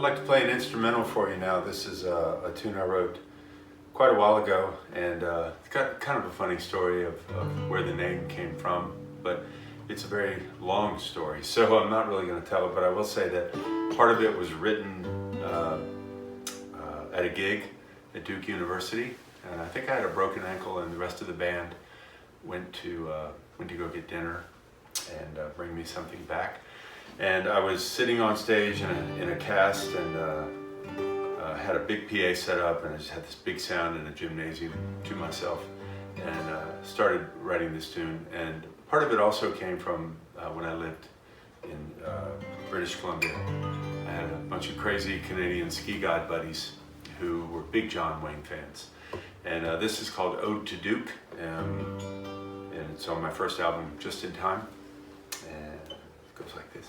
like to play an instrumental for you now. This is a tune I wrote quite a while ago, and it's got kind of a funny story of where the name came from, but it's a very long story, so I'm not really going to tell it, but I will say that part of it was written at a gig at Duke University, and I think I had a broken ankle, and the rest of the band went to go get dinner and bring me something back. And I was sitting on stage in a cast, and had a big PA set up, and I just had this big sound in a gymnasium to myself, and started writing this tune. And part of it also came from when I lived in British Columbia. I had a bunch of crazy Canadian ski god buddies who were big John Wayne fans. And this is called Ode to Duke, and it's on my first album, Just in Time, and it goes like this.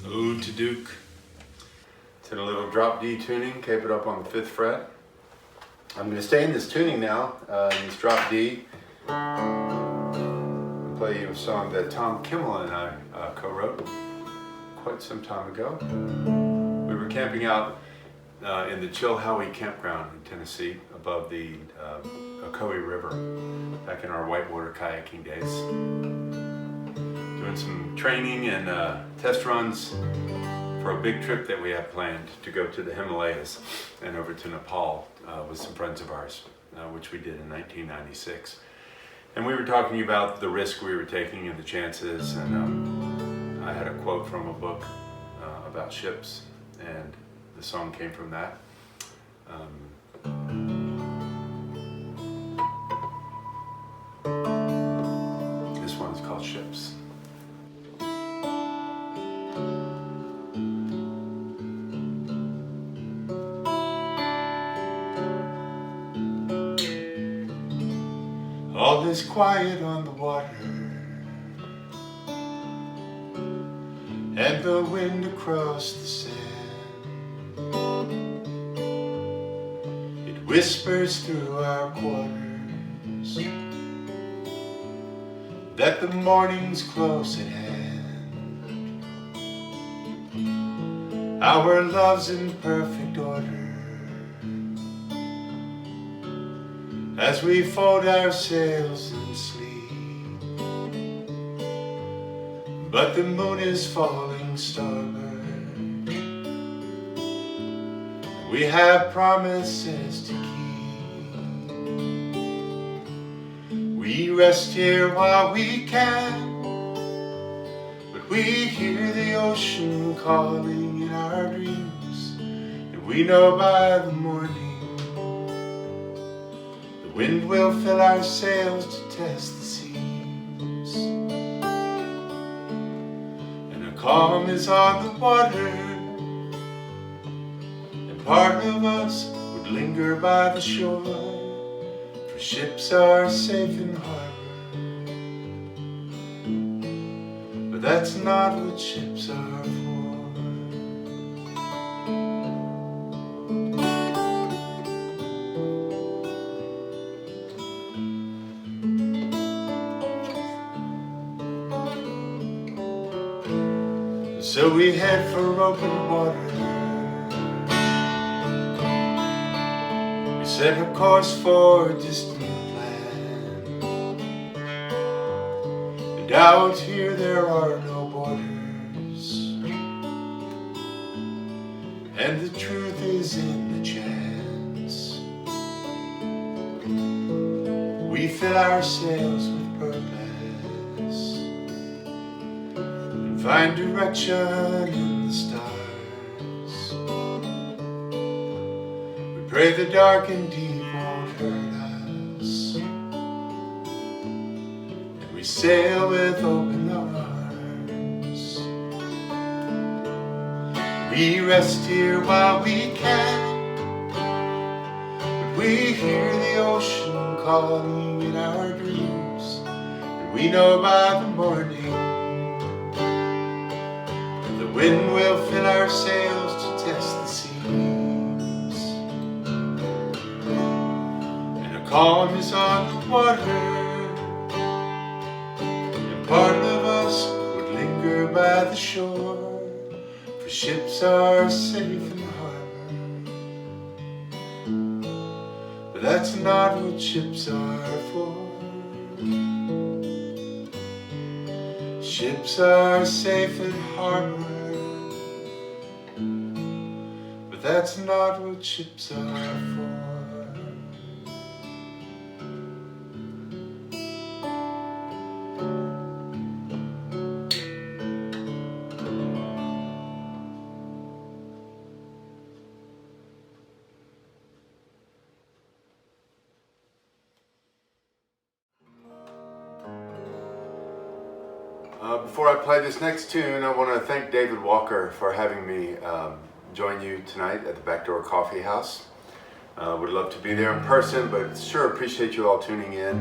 Ode to Duke. It's in a little drop D tuning, keep it up on the 5th fret. I'm going to stay in this tuning now, in this drop D. I'm play you a song that Tom Kimmel and I co-wrote quite some time ago. We were camping out in the Chilhowie Campground in Tennessee above the Ocoee River back in our whitewater kayaking days. Doing some training and test runs for a big trip that we had planned to go to the Himalayas and over to Nepal with some friends of ours, which we did in 1996. And we were talking about the risk we were taking and the chances, and I had a quote from a book about ships, and the song came from that. This one is called Ships. All is quiet on the water, and the wind across the sand. It whispers through our quarters that the morning's close at hand. Our love's in perfect order as we fold our sails and sleep. But the moon is falling starboard. We have promises to keep. We rest here while we can, but we hear the ocean calling in our dreams. And we know by the morning wind will fill our sails to test the seas, and a calm is on the water, and part of us would linger by the shore, for ships are safe in harbor. But that's not what ships are for. So we head for open water. We set a course for a distant land, and out here there are no borders, and the truth is in the chance. We fill our sails with purpose, find direction in the stars. We pray the dark and deep won't hurt us, and we sail with open arms. We rest here while we can, but we hear the ocean calling in our dreams. And we know by the morning the wind will fill our sails to test the seas, and a calm is on the water, and part of us would linger by the shore, for ships are safe in harbor. But that's not what ships are for. Ships are safe in harbor, but that's not what ships are for. Before I play this next tune, I want to thank David Walker for having me join you tonight at the Backdoor Coffee House. Would love to be there in person, but sure appreciate you all tuning in,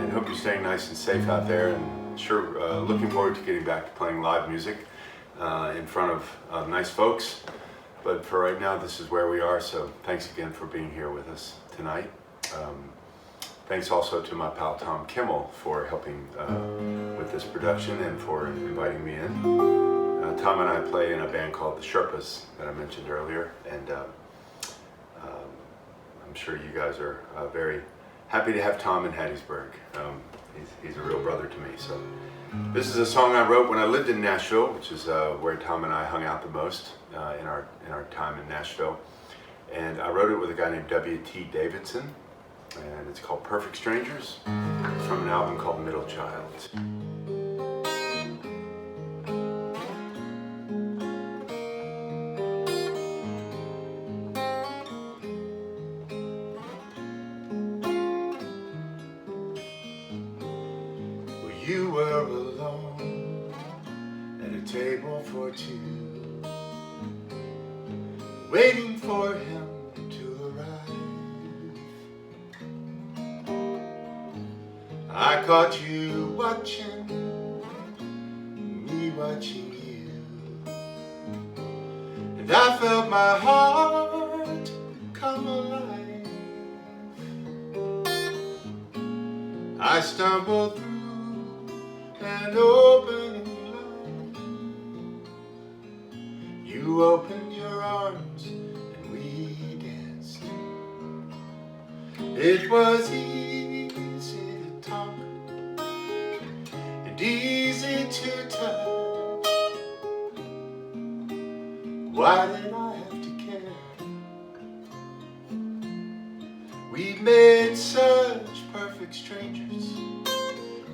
and hope you're staying nice and safe out there, and sure looking forward to getting back to playing live music in front of nice folks. But for right now, this is where we are, so thanks again for being here with us tonight. thanks also to my pal Tom Kimmel for helping with this production and for inviting me in. Tom and I play in a band called the Sherpas that I mentioned earlier, and I'm sure you guys are very happy to have Tom in Hattiesburg. He's a real brother to me. So this is a song I wrote when I lived in Nashville, which is where Tom and I hung out the most in our time in Nashville. And I wrote it with a guy named W.T. Davidson, and it's called Perfect Strangers. It's from an album called Middle Child. You were alone at a table for two, waiting for him to arrive. I caught you watching me watching you, and I felt my heart come alive. I stumbled through an opening line. You opened your arms and we danced. It was easy to talk and easy to touch. Why did I have to care? We made such perfect strangers.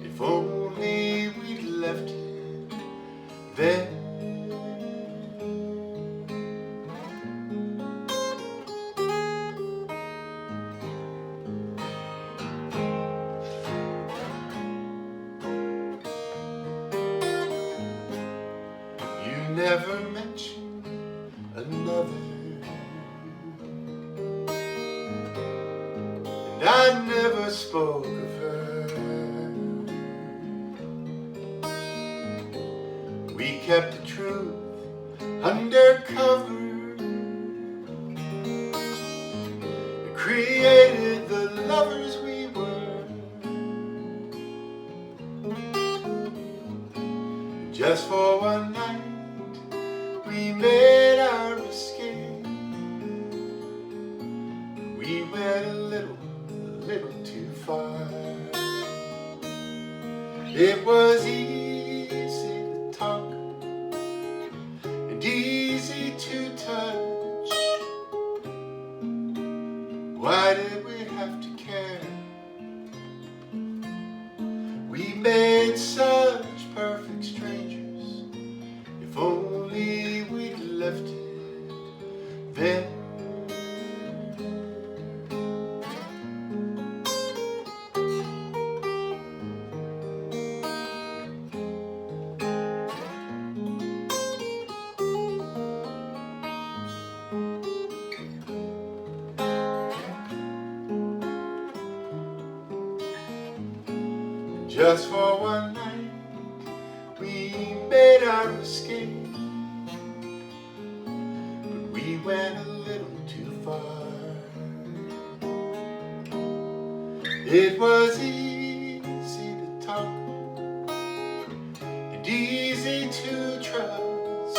If only we'd left it there. You never mentioned another, and I never spoke of her. We kept the truth undercover and created the lovers we were. Just for one night we made our escape. We went a little too far. It was easy to talk and easy to touch. Why did we have to care? We made such perfect strangers. If only we'd left it there. Just for one night we made our escape, but we went a little too far. It was easy to talk and easy to trust.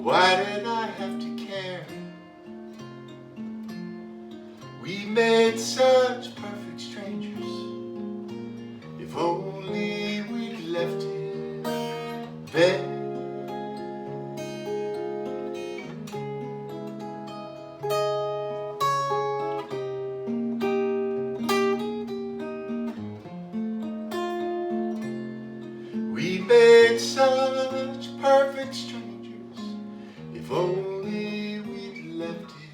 Why did I have to care? We made such perfect strangers. If only we'd left it there. We made such perfect strangers. If only we'd left it